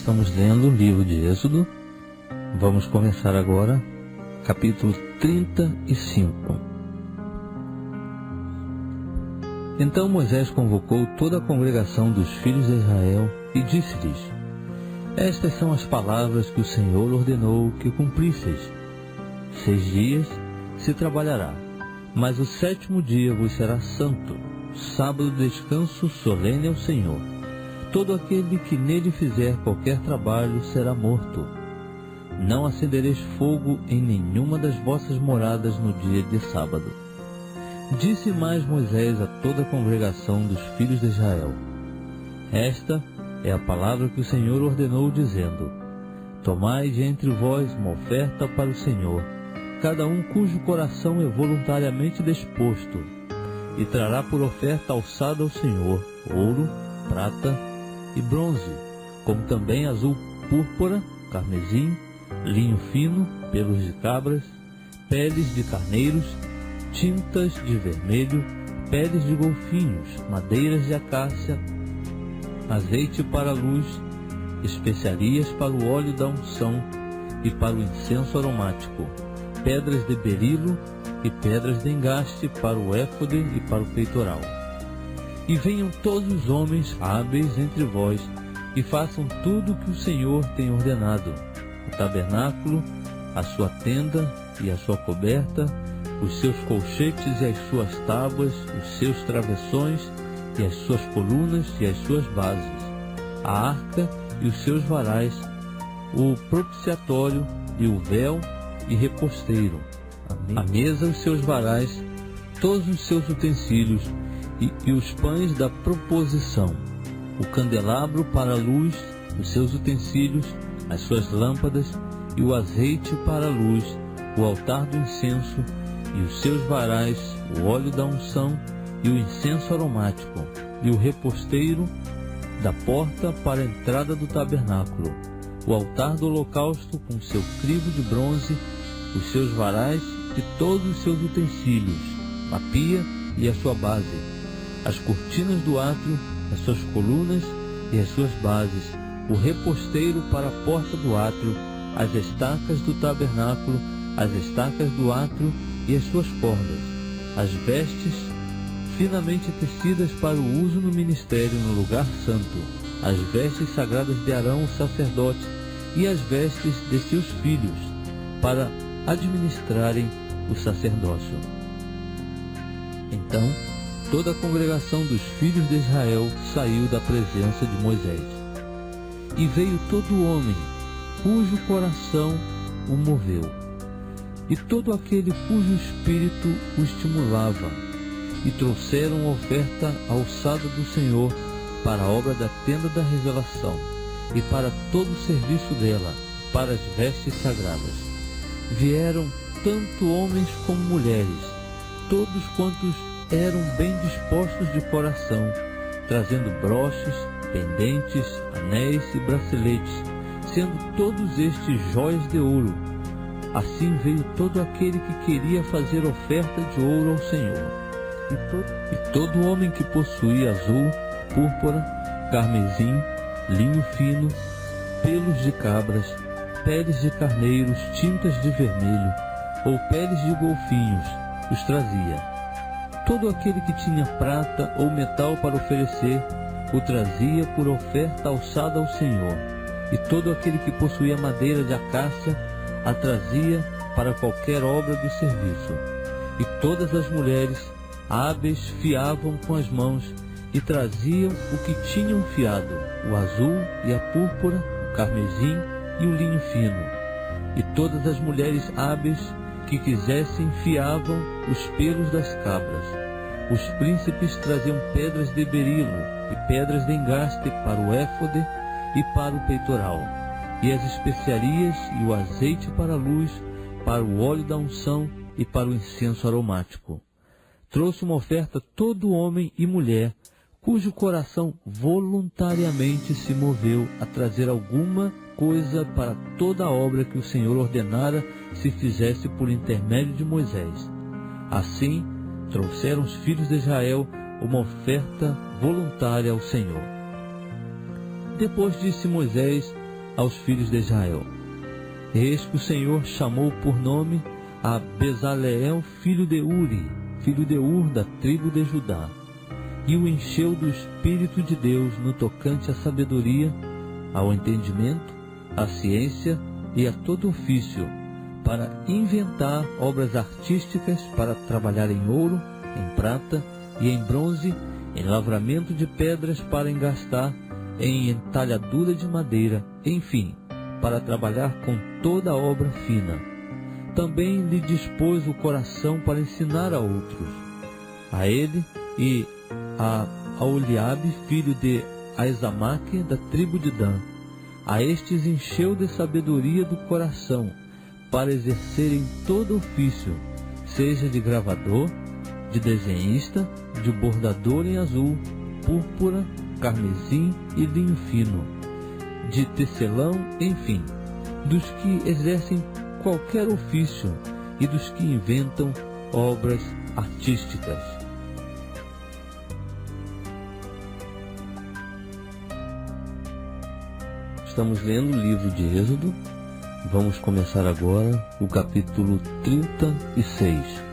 Estamos lendo o livro de Êxodo. Vamos começar agora, capítulo 35. Então Moisés convocou toda a congregação dos filhos de Israel e disse-lhes: Estas são as palavras que o Senhor ordenou que cumprisseis. 6 dias se trabalhará, mas o 7º dia vos será santo, sábado de descanso solene ao Senhor. Todo aquele que nele fizer qualquer trabalho será morto. Não acendereis fogo em nenhuma das vossas moradas no dia de sábado. Disse mais Moisés a toda a congregação dos filhos de Israel: Esta é a palavra que o Senhor ordenou, dizendo: Tomai de entre vós uma oferta para o Senhor, cada um cujo coração é voluntariamente disposto, e trará por oferta alçada ao Senhor ouro, prata e bronze, como também azul púrpura, carmesim, linho fino, pelos de cabras, peles de carneiros, tintas de vermelho, peles de golfinhos, madeiras de acácia, azeite para a luz, especiarias para o óleo da unção e para o incenso aromático, pedras de berilo e pedras de engaste para o éfode e para o peitoral. E venham todos os homens hábeis entre vós e façam tudo o que o Senhor tem ordenado: o tabernáculo, a sua tenda e a sua coberta, os seus colchetes e as suas tábuas, os seus travessões e as suas colunas e as suas bases, a arca e os seus varais, o propiciatório e o véu e reposteiro, a mesa e os seus varais, todos os seus utensílios e os pães da proposição, o candelabro para a luz, os seus utensílios, as suas lâmpadas e o azeite para a luz, o altar do incenso e os seus varais, o óleo da unção e o incenso aromático, e o reposteiro da porta para a entrada do tabernáculo, o altar do holocausto com seu crivo de bronze, os seus varais e todos os seus utensílios, a pia e a sua base, as cortinas do átrio, as suas colunas e as suas bases, o reposteiro para a porta do átrio, as estacas do tabernáculo, as estacas do átrio e as suas cordas, as vestes finamente tecidas para o uso no ministério no lugar santo, as vestes sagradas de Arão, o sacerdote, e as vestes de seus filhos, para administrarem o sacerdócio. Então toda a congregação dos filhos de Israel saiu da presença de Moisés. E veio todo homem cujo coração o moveu, e todo aquele cujo espírito o estimulava, e trouxeram a oferta alçada do Senhor para a obra da tenda da revelação, e para todo o serviço dela, para as vestes sagradas. Vieram tanto homens como mulheres, todos quantos eram bem dispostos de coração, trazendo broches, pendentes, anéis e braceletes, sendo todos estes jóias de ouro. Assim veio todo aquele que queria fazer oferta de ouro ao Senhor. E todo homem que possuía azul, púrpura, carmesim, linho fino, pelos de cabras, peles de carneiros, tintas de vermelho, ou peles de golfinhos, os trazia. Todo aquele que tinha prata ou metal para oferecer, o trazia por oferta alçada ao Senhor. E todo aquele que possuía madeira de acácia, a trazia para qualquer obra do serviço. E todas as mulheres hábeis fiavam com as mãos, e traziam o que tinham fiado, o azul e a púrpura, o carmesim e o linho fino. E todas as mulheres hábeis que quisessem fiavam os pelos das cabras. Os príncipes traziam pedras de berilo e pedras de engaste para o éfode e para o peitoral, e as especiarias e o azeite para a luz, para o óleo da unção e para o incenso aromático. Trouxe uma oferta todo homem e mulher, cujo coração voluntariamente se moveu a trazer alguma coisa para toda a obra que o Senhor ordenara se fizesse por intermédio de Moisés. Assim, trouxeram os filhos de Israel uma oferta voluntária ao Senhor. Depois disse Moisés aos filhos de Israel. Eis que o Senhor chamou por nome a Bezaleel, filho de Uri, filho de Ur, da tribo de Judá, e o encheu do Espírito de Deus no tocante à sabedoria, ao entendimento, à ciência e a todo ofício, para inventar obras artísticas, para trabalhar em ouro, em prata e em bronze, em lavramento de pedras para engastar, em entalhadura de madeira, enfim, para trabalhar com toda a obra fina. Também lhe dispôs o coração para ensinar a outros. A ele e a Aholiabe, filho de Aizamaque, da tribo de Dan. A estes encheu de sabedoria do coração, para exercerem todo ofício, seja de gravador, de desenhista, de bordador em azul, púrpura, carmesim e linho fino, de tecelão, enfim, dos que exercem qualquer ofício e dos que inventam obras artísticas. Estamos lendo o livro de Êxodo. Vamos começar agora o capítulo 36.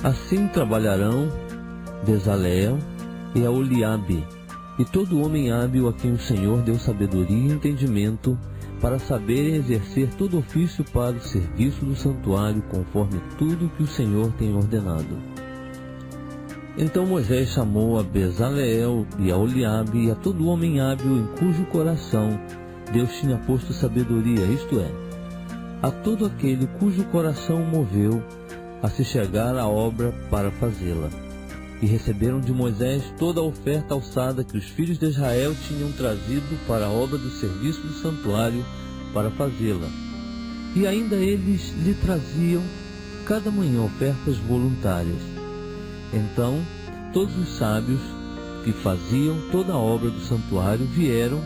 Assim trabalharão Bezaleel e Aholiabe, e todo homem hábil a quem o Senhor deu sabedoria e entendimento, para saberem exercer todo ofício para o serviço do santuário, conforme tudo que o Senhor tem ordenado. Então Moisés chamou a Bezaleel e a Aholiabe e a todo homem hábil em cujo coração Deus tinha posto sabedoria, isto é, a todo aquele cujo coração o moveu a se chegar à obra para fazê-la. E receberam de Moisés toda a oferta alçada que os filhos de Israel tinham trazido para a obra do serviço do santuário para fazê-la. E ainda eles lhe traziam cada manhã ofertas voluntárias. Então todos os sábios que faziam toda a obra do santuário vieram,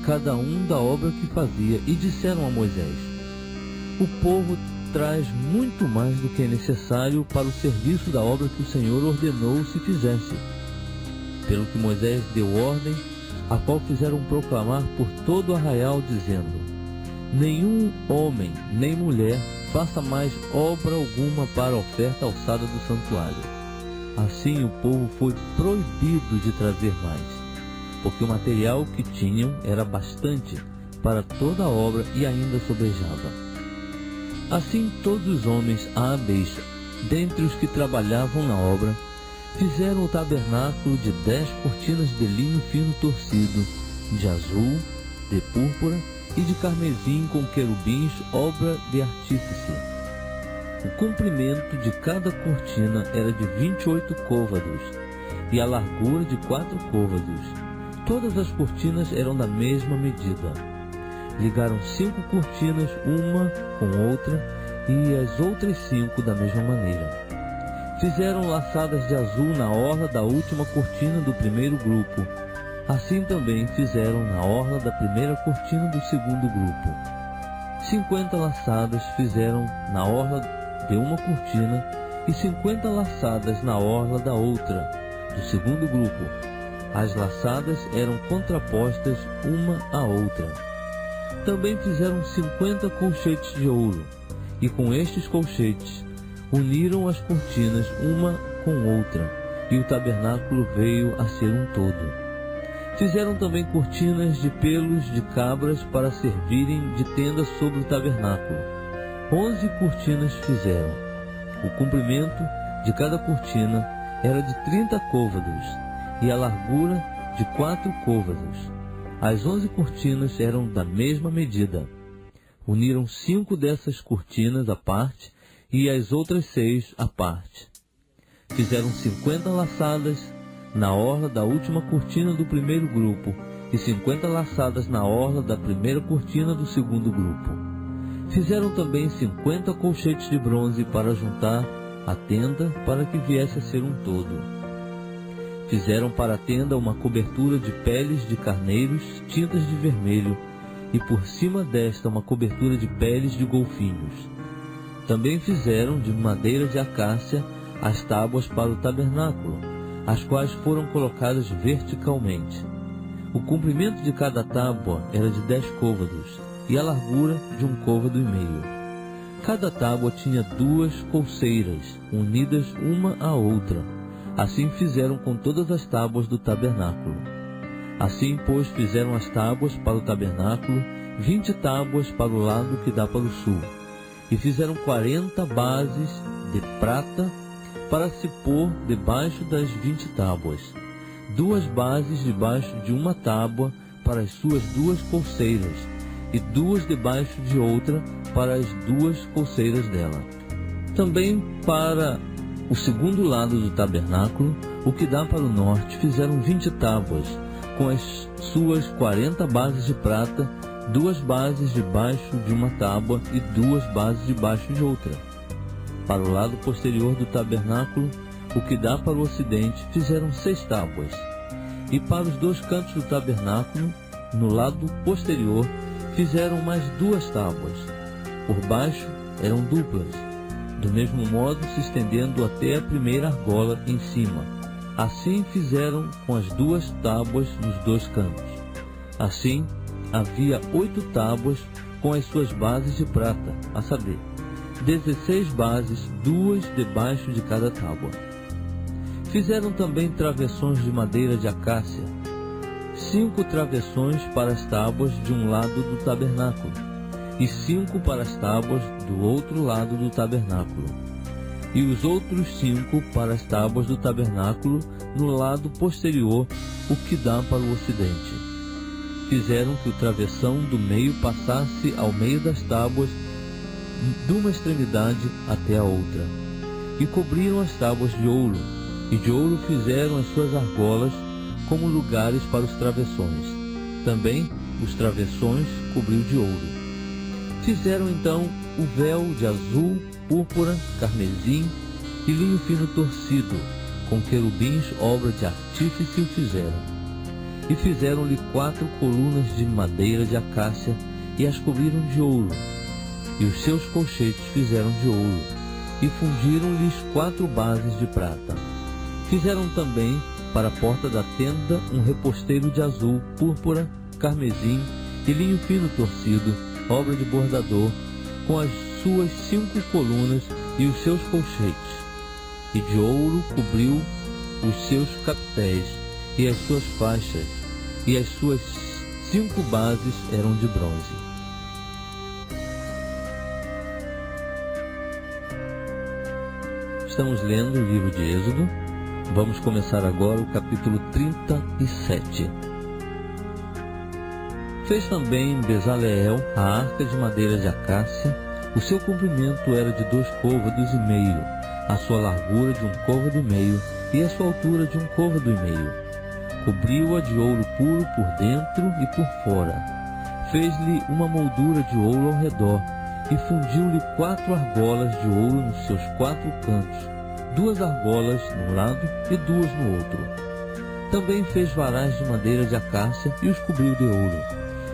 cada um da obra que fazia, e disseram a Moisés: o povo traz muito mais do que é necessário para o serviço da obra que o Senhor ordenou se fizesse. Pelo que Moisés deu ordem, a qual fizeram proclamar por todo o arraial, dizendo: nenhum homem nem mulher faça mais obra alguma para a oferta alçada do santuário. Assim o povo foi proibido de trazer mais, porque o material que tinham era bastante para toda a obra e ainda sobrejava. Assim todos os homens hábeis, dentre os que trabalhavam na obra, fizeram o tabernáculo de 10 cortinas de linho fino torcido, de azul, de púrpura e de carmesim com querubins, obra de artífice. O comprimento de cada cortina era de 28 côvados, e a largura de 4 côvados. Todas as cortinas eram da mesma medida. Ligaram 5 cortinas, uma com outra, e as outras 5 da mesma maneira. Fizeram laçadas de azul na orla da última cortina do primeiro grupo. Assim também fizeram na orla da primeira cortina do segundo grupo. 50 laçadas fizeram na orla de uma cortina e 50 laçadas na orla da outra, do segundo grupo. As laçadas eram contrapostas uma à outra. Também fizeram 50 colchetes de ouro, e com estes colchetes uniram as cortinas uma com outra, e o tabernáculo veio a ser um todo. Fizeram também cortinas de pelos de cabras para servirem de tenda sobre o tabernáculo. 11 cortinas fizeram. O comprimento de cada cortina era de 30 côvados, e a largura de 4 côvados. As 11 cortinas eram da mesma medida. Uniram 5 dessas cortinas à parte, e as outras 6 à parte. Fizeram 50 laçadas na orla da última cortina do primeiro grupo, e 50 laçadas na orla da primeira cortina do segundo grupo. Fizeram também 50 colchetes de bronze para juntar a tenda, para que viesse a ser um todo. Fizeram para a tenda uma cobertura de peles de carneiros tintas de vermelho, e por cima desta uma cobertura de peles de golfinhos. Também fizeram de madeira de acácia as tábuas para o tabernáculo, as quais foram colocadas verticalmente. O comprimento de cada tábua era de 10 côvados, e a largura de 1,5 côvado. Cada tábua tinha 2 colseiras, unidas uma à outra. Assim fizeram com todas as tábuas do tabernáculo. Assim, pois, fizeram as tábuas para o tabernáculo, 20 tábuas para o lado que dá para o sul. E fizeram 40 bases de prata para se pôr debaixo das 20 tábuas. 2 bases debaixo de uma tábua para as suas 2 colseiras, e 2 debaixo de outra para as 2 colseiras dela. Também para o segundo lado do tabernáculo, o que dá para o norte, fizeram 20 tábuas, com as suas 40 bases de prata, 2 bases debaixo de uma tábua e 2 bases debaixo de outra. Para o lado posterior do tabernáculo, o que dá para o ocidente, fizeram 6 tábuas. E para os 2 cantos do tabernáculo, no lado posterior, fizeram mais 2 tábuas. Por baixo eram duplas, do mesmo modo se estendendo até a primeira argola em cima. Assim fizeram com as 2 tábuas nos 2 cantos. Assim havia 8 tábuas com as suas bases de prata, a saber, 16 bases, 2 debaixo de cada tábua. Fizeram também travessões de madeira de acácia, 5 travessões para as tábuas de um lado do tabernáculo, e 5 para as tábuas do outro lado do tabernáculo, e os outros 5 para as tábuas do tabernáculo no lado posterior, o que dá para o ocidente. Fizeram que o travessão do meio passasse ao meio das tábuas, de uma extremidade até a outra, e cobriram as tábuas de ouro, e de ouro fizeram as suas argolas como lugares para os travessões. Também os travessões cobriu de ouro. Fizeram então o véu de azul, púrpura, carmesim e linho fino torcido, com querubins, obra de artífice o fizeram. E fizeram-lhe 4 colunas de madeira de acácia, e as cobriram de ouro. E os seus colchetes fizeram de ouro, e fundiram-lhes 4 bases de prata. Fizeram também para a porta da tenda um reposteiro de azul, púrpura, carmesim e linho fino torcido, obra de bordador, com as suas 5 colunas e os seus colchetes. E de ouro cobriu os seus capitéis e as suas faixas, e as suas 5 bases eram de bronze. Estamos lendo o livro de Êxodo. Vamos começar agora o capítulo 37. Fez também Bezaleel a arca de madeira de acácia. O seu comprimento era de 2,5 côvados, a sua largura de 1,5 côvado e a sua altura de 1,5 côvado. Cobriu-a de ouro puro por dentro e por fora. Fez-lhe uma moldura de ouro ao redor e fundiu-lhe 4 argolas de ouro nos seus 4 cantos, 2 argolas num lado e 2 no outro. Também fez varais de madeira de acácia e os cobriu de ouro,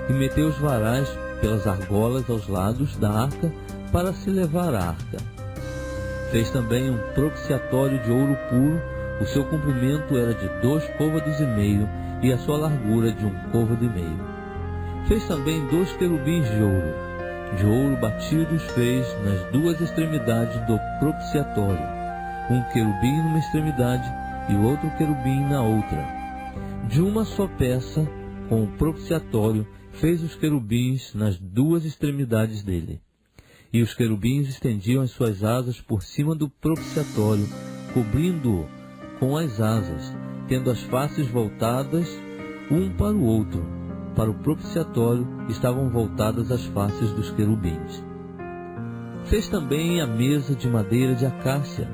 e meteu os varais pelas argolas aos lados da arca para se levar a arca. Fez também um propiciatório de ouro puro. O seu comprimento era de 2,5 côvados e a sua largura de 1,5 côvado. Fez também 2 querubins de ouro batidos fez nas 2 extremidades do propiciatório, um querubim numa extremidade e o outro querubim na outra. De uma só peça, com o propiciatório, fez os querubins nas 2 extremidades dele. E os querubins estendiam as suas asas por cima do propiciatório, cobrindo-o com as asas, tendo as faces voltadas um para o outro. Para o propiciatório estavam voltadas as faces dos querubins. Fez também a mesa de madeira de acácia.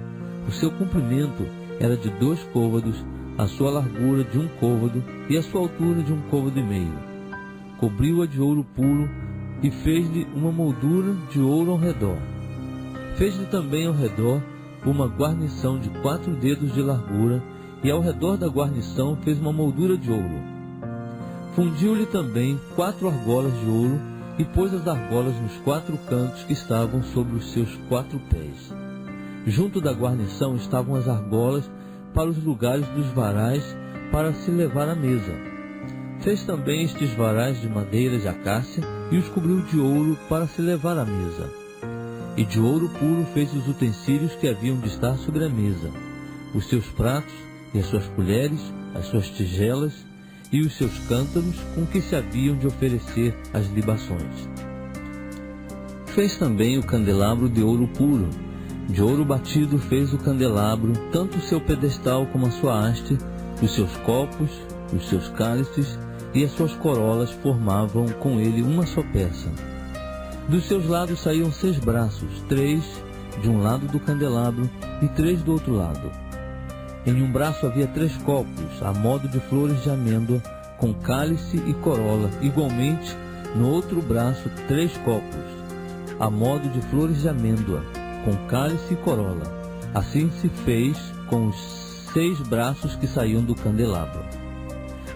O seu comprimento era de 2 côvados, a sua largura de 1 côvado e a sua altura de 1,5 côvado. Cobriu-a de ouro puro e fez-lhe uma moldura de ouro ao redor. Fez-lhe também ao redor uma guarnição de 4 dedos de largura, e ao redor da guarnição fez uma moldura de ouro. Fundiu-lhe também 4 argolas de ouro, e pôs as argolas nos 4 cantos que estavam sobre os seus 4 pés. Junto da guarnição estavam as argolas para os lugares dos varais para se levar à mesa. Fez também estes varais de madeira de acácia e os cobriu de ouro para se levar à mesa. E de ouro puro fez os utensílios que haviam de estar sobre a mesa, os seus pratos e as suas colheres, as suas tigelas e os seus cântaros com que se haviam de oferecer as libações. Fez também o candelabro de ouro puro. De ouro batido fez o candelabro, tanto o seu pedestal como a sua haste, os seus copos, os seus cálices e as suas corolas formavam com ele uma só peça. Dos seus lados saíam 6 braços, 3 de um lado do candelabro e 3 do outro lado. Em um braço havia 3 copos, a modo de flores de amêndoa, com cálice e corola. Igualmente, no outro braço, 3 copos, a modo de flores de amêndoa, com cálice e corola. Assim se fez com os 6 braços que saíam do candelabro.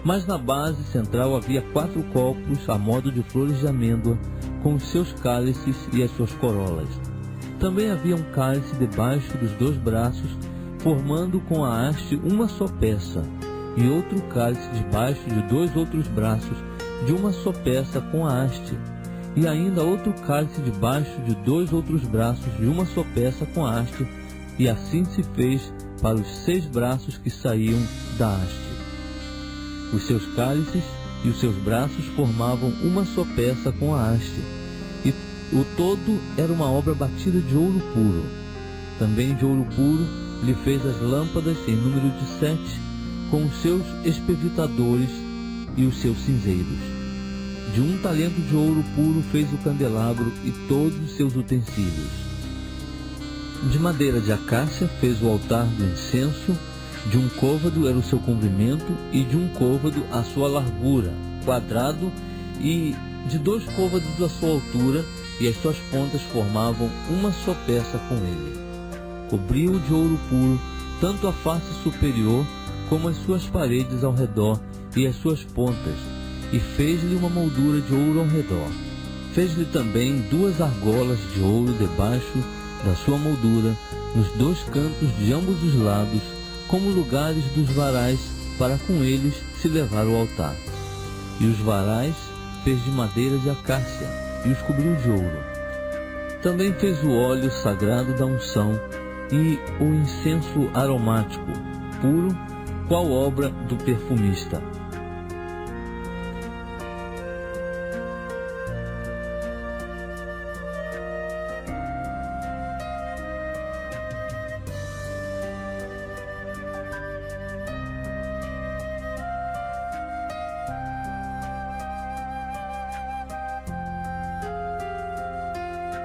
Mas na base central havia 4 copos, a modo de flores de amêndoa, com os seus cálices e as suas corolas. Também havia um cálice debaixo dos 2 braços, formando com a haste uma só peça, e outro cálice debaixo de 2 outros braços, de uma só peça com a haste, e ainda outro cálice debaixo de 2 outros braços, de uma só peça com a haste, e assim se fez para os 6 braços que saíam da haste. Os seus cálices e os seus braços formavam uma só peça com a haste, e o todo era uma obra batida de ouro puro. Também de ouro puro lhe fez as lâmpadas em número de 7, com os seus espevitadores e os seus cinzeiros. De 1 talento de ouro puro fez o candelabro e todos os seus utensílios. De madeira de acácia fez o altar do incenso. De 1 côvado era o seu comprimento, e de 1 côvado a sua largura, quadrado, e de 2 côvados a sua altura, e as suas pontas formavam uma só peça com ele. Cobriu de ouro puro tanto a face superior como as suas paredes ao redor e as suas pontas, e fez-lhe uma moldura de ouro ao redor. Fez-lhe também 2 argolas de ouro debaixo da sua moldura, nos 2 cantos de ambos os lados, como lugares dos varais, para com eles se levar o altar. E os varais fez de madeira de acácia, e os cobriu de ouro. Também fez o óleo sagrado da unção, e o incenso aromático, puro, qual obra do perfumista.